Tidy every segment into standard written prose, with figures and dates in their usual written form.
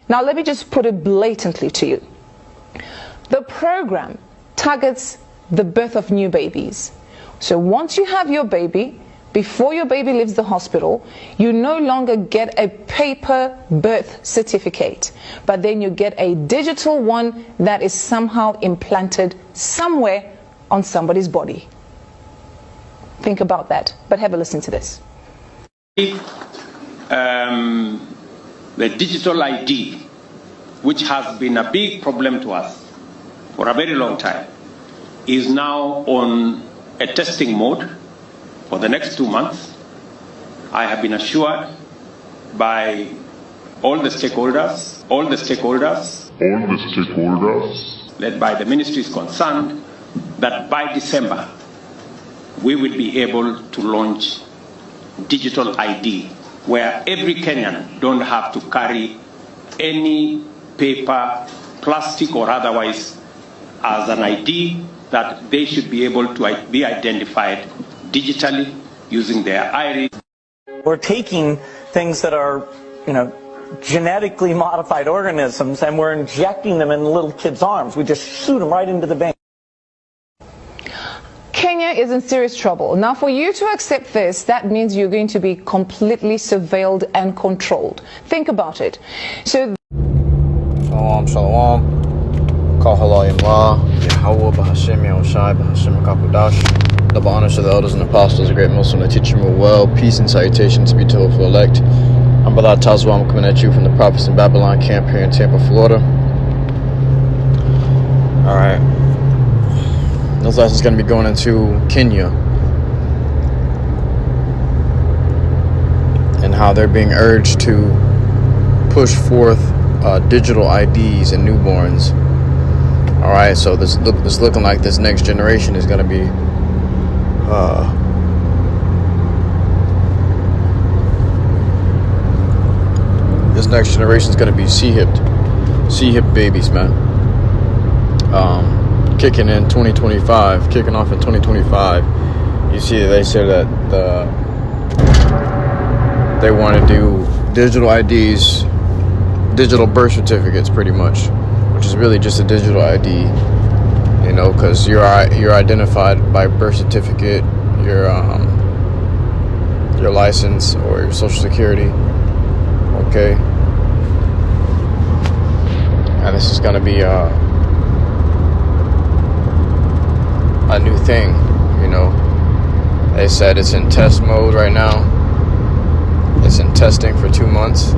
Now, let me just put it blatantly to you. The program targets the birth of new babies. So once you have your baby, before your baby leaves the hospital, you no longer get a paper birth certificate, but then you get a digital one that is somehow implanted somewhere on somebody's body. Think about that, but have a listen to this. The digital ID, which has been a big problem to us for a very long time, is now on a testing mode for the next 2 months. I have been assured by all the stakeholders, led by the ministries concerned, that by December we will be able to launch digital ID, where every Kenyan don't have to carry any paper, plastic or otherwise, as an ID, that they should be able to be identified digitally using their iris. We're taking things that are, genetically modified organisms, and we're injecting them in little kids' arms. We just shoot them right into the vein. Kenya is in serious trouble. Now, for you to accept this, that means you're going to be completely surveilled and controlled. Think about it. So, Shalom, shalom. Call halal YAHAWAH, BAHASHAM, YAHAWASHI, BAHASHAM, the honors of the elders and apostles, a great Muslim, to teach them well. Peace and salutations be to the elect. I'm Balad Tazwa. I'm coming at you from the Prophets in Babylon camp here in Tampa, Florida. Alright. This lesson is going to be going into Kenya and how they're being urged to push forth digital IDs and newborns. Alright, so this looking like this next generation is going to be this next generation is going to be C-hip babies, man. Kicking off in 2025. You see, they say that they want to do digital IDs, digital birth certificates, pretty much, which is really just a digital ID. Because you're identified by birth certificate, your license, or your social security. Okay, and this is gonna be a new thing. They said it's in test mode right now. It's in testing for 2 months.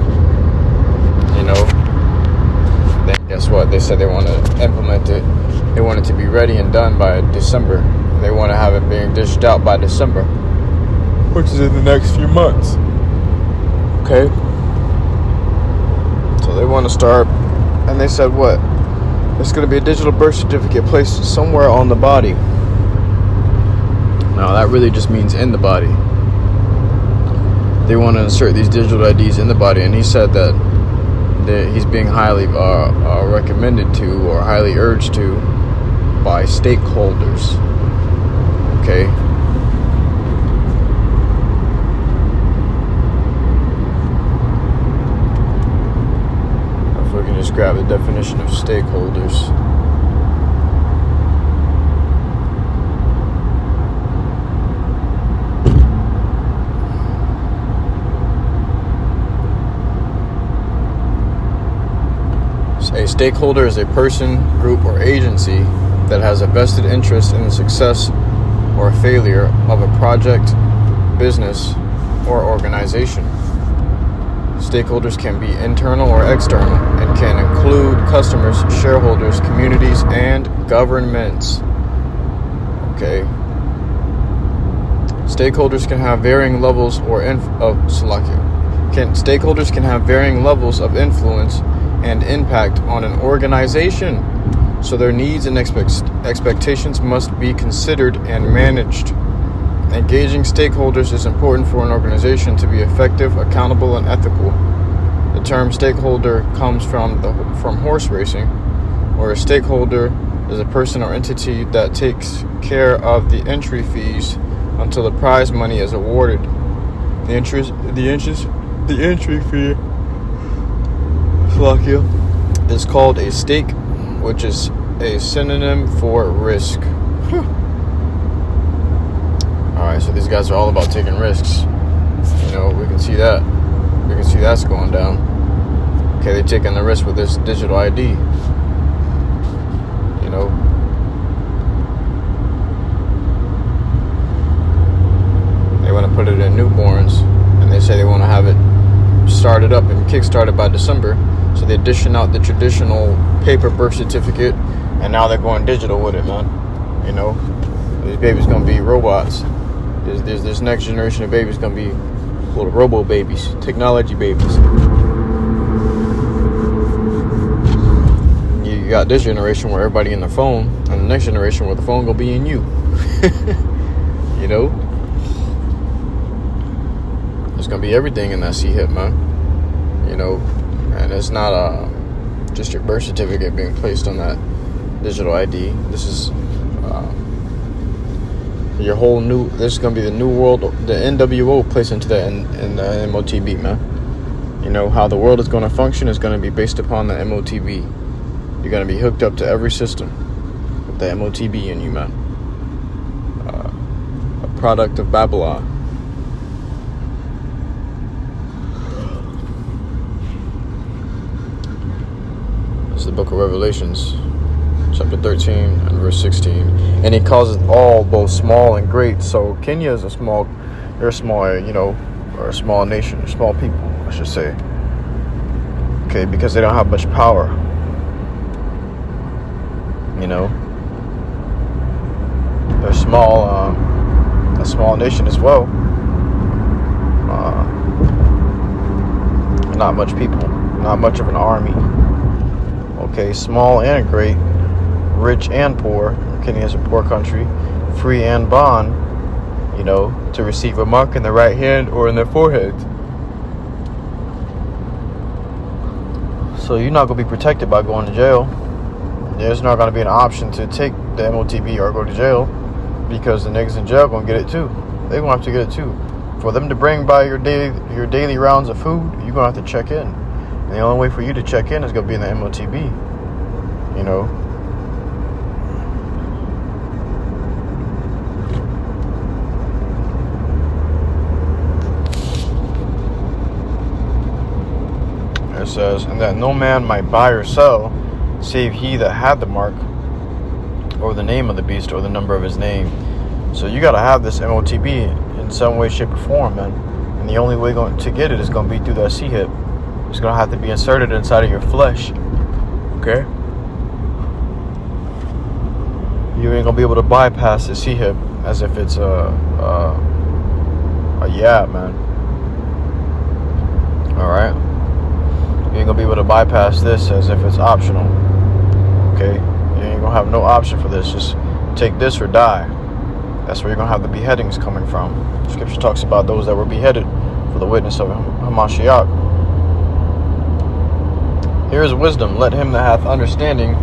Then guess what? They said they want to implement it. They want it to be ready and done by December. They want to have it being dished out by December, which is in the next few months. Okay. So they want to start, and they said what? It's going to be a digital birth certificate placed somewhere on the body. Now that really just means in the body. They want to insert these digital IDs in the body, and he said that he's being highly recommended to, or highly urged to, by stakeholders. Okay. If we can just grab the definition of stakeholders. A stakeholder is a person, group, or agency that has a vested interest in the success or failure of a project, business, or organization. Stakeholders can be internal or external and can include customers, shareholders, communities, and governments. Okay. Stakeholders can have varying levels Stakeholders can have varying levels of influence and impact on an organization, so their needs and expectations must be considered and managed. Engaging stakeholders is important for an organization to be effective, accountable, and ethical. The term stakeholder comes from horse racing, where a stakeholder is a person or entity that takes care of the entry fees until the prize money is awarded. The entry fee Slovakia is called a stake, which is a synonym for risk. Alright, so these guys are all about taking risks. You know, we can see that. We can see that's going down. Okay, they're taking the risk with this digital ID. You know. They want to put it in newborns, and they say they want to have it started up and kick-started by December. So they're dishing out the traditional paper birth certificate, and now they're going digital with it, man. You know, these babies gonna be robots. There's this next generation of babies gonna be little robo babies, technology babies. You got this generation where everybody in their phone, and the next generation where the phone gonna be in you. You know, there's gonna be everything in that C-hip, man. You know, and it's not just your birth certificate being placed on that digital ID. This is your whole new. This is gonna be the new world, the NWO placed into that in the MOTB, man. You know how the world is gonna function is gonna be based upon the MOTB. You're gonna be hooked up to every system with the MOTB in you, man. A product of Babylon. This is the book of Revelations, chapter 13 and verse 16. And he calls it all, both small and great. So Kenya is they're a small, you know, or a small nation, or small people, I should say. Okay, because they don't have much power. You know, they're small, a small nation as well. Not much people, not much of an army. Okay, small and great, rich and poor. Kenya is a poor country, free and bond. You know, to receive a mark in their right hand or in their forehead. So you're not gonna be protected by going to jail. There's not going to be an option to take the MOTB or go to jail, because the niggas in jail going to get it too. They're going to have to get it too. For them to bring by your daily rounds of food, you're going to have to check in. And the only way for you to check in is going to be in the MOTB. You know. It says, and that no man might buy or sell, save he that had the mark, or the name of the beast, or the number of his name. So you got to have this MOTB in some way, shape, or form, man. And the only way to get it is going to be through that C-hip. It's going to have to be inserted inside of your flesh. Okay? You ain't going to be able to bypass the C-hip as if it's a yab, man. Alright? You ain't going to be able to bypass this as if it's optional. Okay, you ain't gonna have no option for this. Just take this or die. That's where you're gonna have the beheadings coming from. Scripture talks about those that were beheaded for the witness of Hamashiach. Here is wisdom. Let him that hath understanding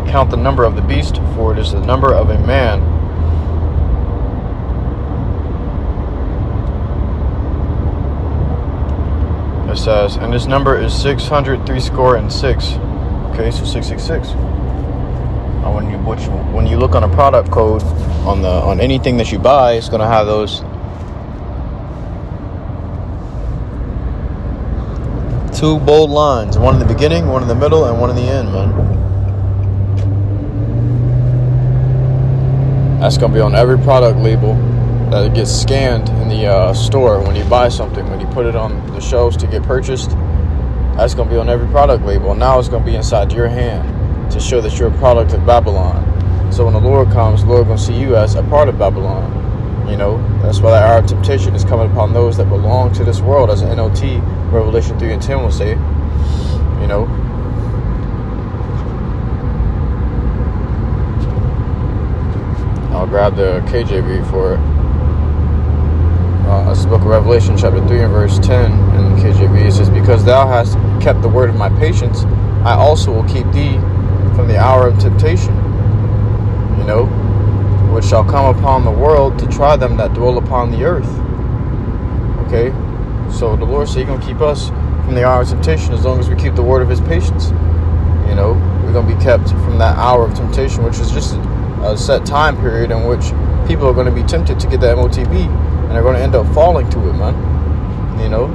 count the number of the beast, for it is the number of a man. It says, and his number is 666. Okay, so 666. When you look on a product code on anything that you buy, it's gonna have those two bold lines, one in the beginning, one in the middle, and one in the end, man. That's gonna be on every product label that gets scanned in the store when you buy something. When you put it on the shelves to get purchased, that's gonna be on every product label. And now it's gonna be inside your hand to show that you're a product of Babylon. So when the Lord comes, the Lord gonna see you as a part of Babylon. You know, that's why our temptation is coming upon those that belong to this world, as an NLT, Revelation 3 and 10 will say. You know. I'll grab the KJV for it. It's the book of Revelation, chapter 3 and verse 10 in the KJV. It says, because thou hast kept the word of my patience, I also will keep thee from the hour of temptation, you know, which shall come upon the world to try them that dwell upon the earth. Okay, so the Lord said He's going to keep us from the hour of temptation as long as we keep the word of his patience. You know, we're going to be kept from that hour of temptation, which is just a set time period in which people are going to be tempted to get that MOTB, and they're going to end up falling to it, man. You know,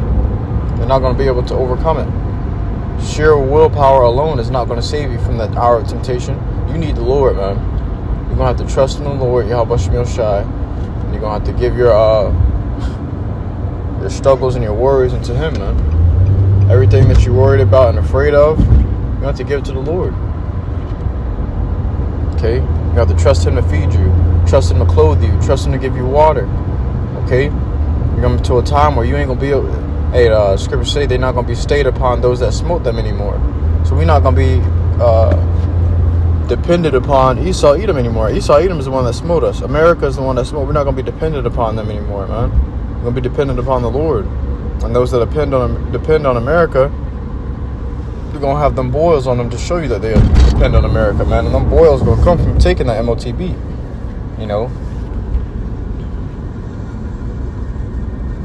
they're not going to be able to overcome it. Sheer willpower alone is not going to save you from that hour of temptation. You need the Lord, man. You're going to have to trust in the Lord, YAHAWASHI, and you're going to have to give your struggles and your worries into him, man. Everything that you're worried about and afraid of, you have to give it to the Lord. Okay? You have to trust him to feed you, trust him to clothe you, trust him to give you water. Okay? You're going to a time where you ain't going to be able... Hey, scriptures say they're not going to be stayed upon those that smote them anymore. So we're not going to be dependent upon Esau Edom anymore. Esau Edom is the one that smote us. America is the one that smote. We're not going to be dependent upon them anymore, man. We're going to be dependent upon the Lord. And those that depend on America, you're going to have them boils on them to show you that they depend on America, man. And them boils going to come from taking that MOTB, you know.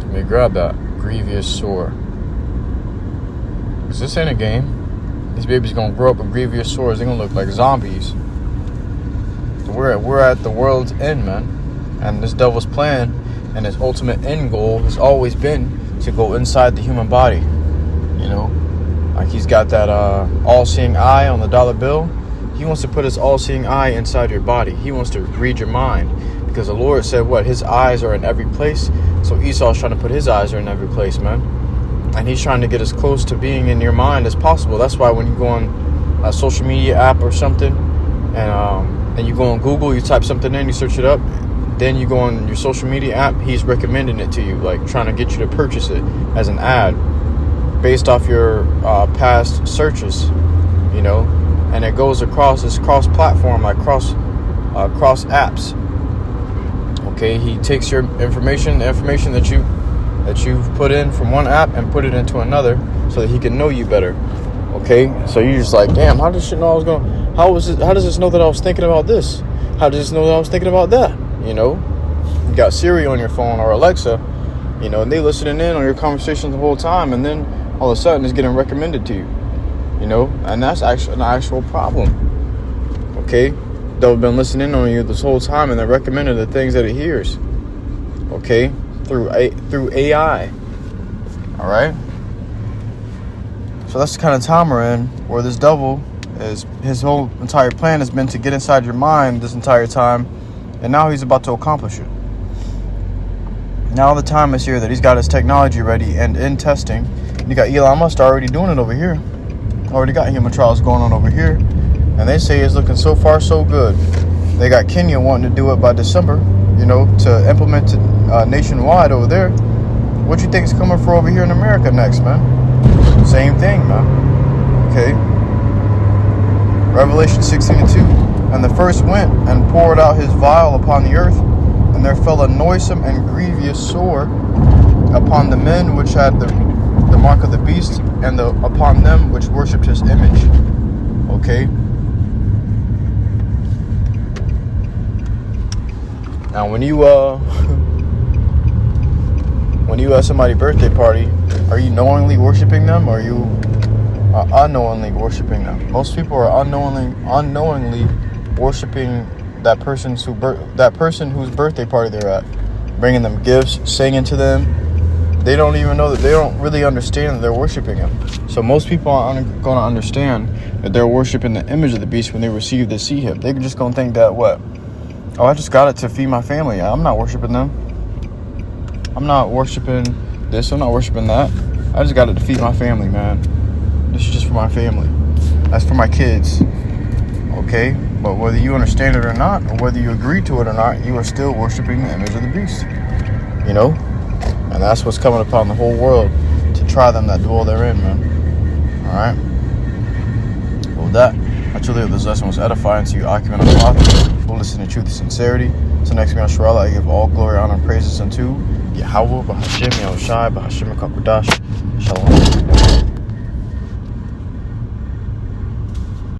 Let me grab that. Grievous sore. Because this ain't a game. These babies going to grow up with grievous sores. They're going to look like zombies. So we're at the world's end, man. And this devil's plan and his ultimate end goal has always been to go inside the human body. You know, like he's got that all-seeing eye on the dollar bill. He wants to put his all-seeing eye inside your body. He wants to read your mind, because the Lord said what? His eyes are in every place. So Esau's trying to put his eyes are in every place, man. And he's trying to get as close to being in your mind as possible. That's why when you go on a social media app or something, and you go on Google, you type something in, you search it up, then you go on your social media app, he's recommending it to you, like trying to get you to purchase it as an ad based off your past searches, you know. And it goes across, this cross-platform, like cross apps. Okay, he takes your information, the information that you've put in from one app, and put it into another, so that he can know you better. Okay, so you're just like, damn, how does shit know I was going? How does this know that I was thinking about this? How does this know that I was thinking about that? You know, you got Siri on your phone or Alexa, you know, and they listening in on your conversations the whole time, and then all of a sudden it's getting recommended to you. You know, and that's actually an actual problem. Okay, they've been listening on you this whole time, and they're recommending the things that it hears. Okay, through AI. All right. So that's the kind of time we're in, where this devil is, his whole entire plan has been to get inside your mind this entire time, and now he's about to accomplish it. Now the time is here that he's got his technology ready and in testing. You got Elon Musk already doing it over here. Already got human trials going on over here, and they say it's looking so far so good. They got Kenya wanting to do it by December, you know, to implement it nationwide over there. What you think is coming for over here in America next, man? Same thing, man. Okay. Revelation 16:2. And the first went and poured out his vial upon the earth, and there fell a noisome and grievous sore upon the men which had the mark of the beast, and upon them which worshipped his image. Okay. Now when you have somebody's birthday party, are you knowingly worshiping them, or are you unknowingly worshiping them? Most people are unknowingly worshiping that person whose birthday party they're at, bringing them gifts, singing to them. They don't even know that, they don't really understand that they're worshiping him. So most people aren't going to understand that they're worshiping the image of the beast when they receive to see him. They're just going to think that, what? Oh, I just got it to feed my family. I'm not worshiping them. I'm not worshiping this. I'm not worshiping that. I just got it to feed my family, man. This is just for my family. That's for my kids. Okay? But whether you understand it or not, or whether you agree to it or not, you are still worshiping the image of the beast. You know? And that's what's coming upon the whole world to try them that dwell therein, man. Alright? Well, with that, I truly hope this lesson was edifying to you, occupant of the cloth. We'll listen to truth and sincerity. So next, SHAMAIWAN, I give all glory, honor, and praises unto YAHAWAH, BAHASHAM, YAHAWASHI, BAHASHAM, Shalom.